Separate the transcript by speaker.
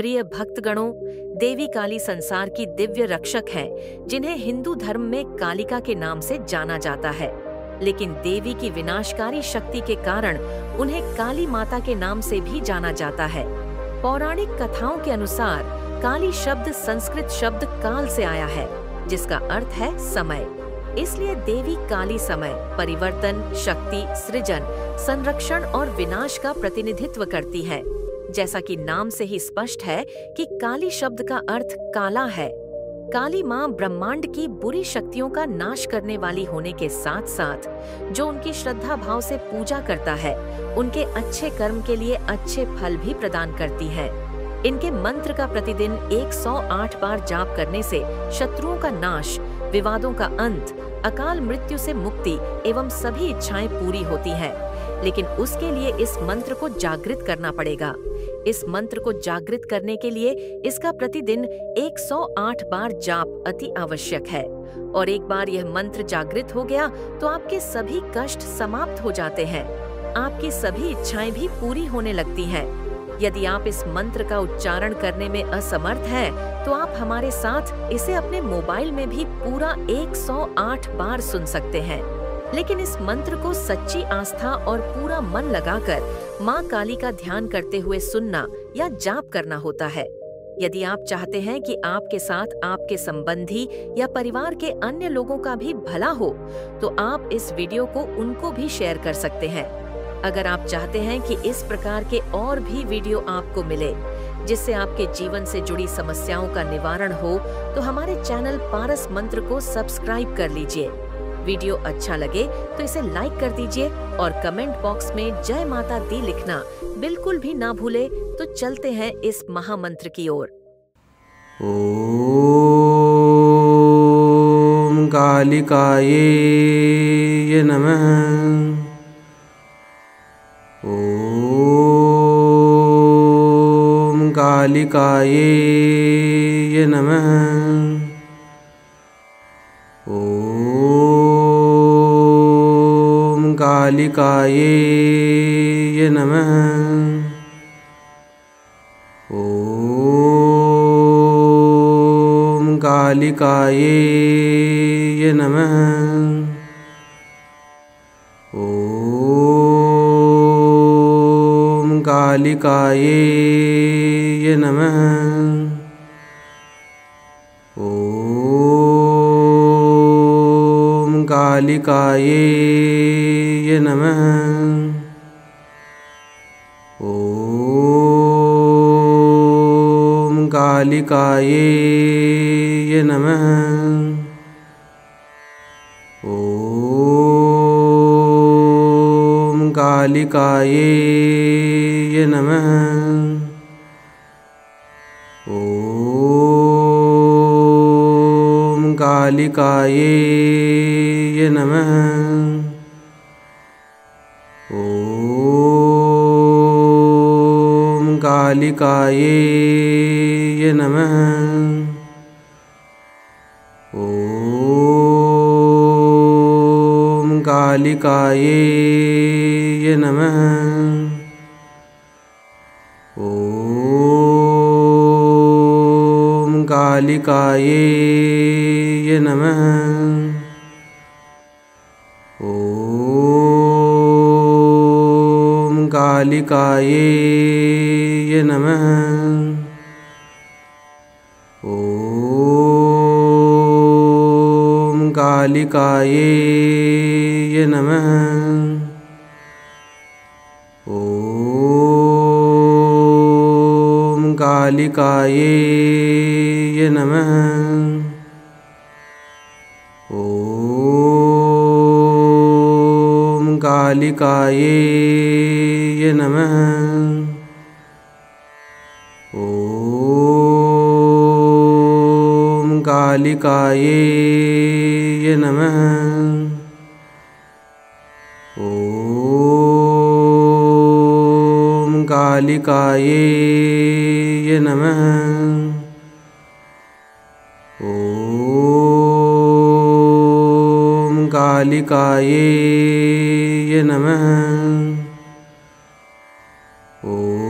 Speaker 1: प्रिय भक्तगणों, देवी काली संसार की दिव्य रक्षक है, जिन्हें हिंदू धर्म में कालिका के नाम से जाना जाता है। लेकिन देवी की विनाशकारी शक्ति के कारण उन्हें काली माता के नाम से भी जाना जाता है। पौराणिक कथाओं के अनुसार काली शब्द संस्कृत शब्द काल से आया है, जिसका अर्थ है समय। इसलिए देवी काली समय, परिवर्तन, शक्ति, सृजन, संरक्षण और विनाश का प्रतिनिधित्व करती है। जैसा कि नाम से ही स्पष्ट है कि काली शब्द का अर्थ काला है। काली माँ ब्रह्मांड की बुरी शक्तियों का नाश करने वाली होने के साथ साथ जो उनकी श्रद्धा भाव से पूजा करता है, उनके अच्छे कर्म के लिए अच्छे फल भी प्रदान करती है। इनके मंत्र का प्रतिदिन 108 बार जाप करने से शत्रुओं का नाश, विवादों का अंत, अकाल मृत्यु से मुक्ति एवं सभी इच्छाएं पूरी होती हैं। लेकिन उसके लिए इस मंत्र को जागृत करना पड़ेगा। इस मंत्र को जागृत करने के लिए इसका प्रतिदिन 108 बार जाप अति आवश्यक है। और एक बार यह मंत्र जागृत हो गया तो आपके सभी कष्ट समाप्त हो जाते हैं। आपकी सभी इच्छाएं भी पूरी होने लगती हैं। यदि आप इस मंत्र का उच्चारण करने में असमर्थ हैं, तो आप हमारे साथ इसे अपने मोबाइल में भी पूरा 108 बार सुन सकते हैं। लेकिन इस मंत्र को सच्ची आस्था और पूरा मन लगाकर माँ काली का ध्यान करते हुए सुनना या जाप करना होता है। यदि आप चाहते हैं कि आपके साथ आपके संबंधी या परिवार के अन्य लोगों का भी भला हो, तो आप इस वीडियो को उनको भी शेयर कर सकते हैं। अगर आप चाहते हैं कि इस प्रकार के और भी वीडियो आपको मिले, जिससे आपके जीवन से जुड़ी समस्याओं का निवारण हो, तो हमारे चैनल पारस मंत्र को सब्सक्राइब कर लीजिए। वीडियो अच्छा लगे तो इसे लाइक कर दीजिए और कमेंट बॉक्स में जय माता दी लिखना बिल्कुल भी ना भूले। तो चलते हैं इस महामंत्र की ओर।
Speaker 2: ओम कालिकाये नमः। ओम कालिकाये नमः। ओम कालिकाये नमः। ओम कालिकाये नमः। ओम कालिकाये नमः। ओम कालिकाये नमः। ओम कालिकाये नमः। ओम कालिकाये नमः। ओम कालिकाये नमः। ओम कालिकाये नमः। ओम कालिकाये नमः। ओम कालिकाये नमः। ओम कालिकाये नमः। ओम कालिकाये नमः। ओम कालिकाये नमः। ओम कालिकाये नमः। ओम कालिकाये नमः। ओम कालिकाये नमः। ओम कालिकाये नमः। ओम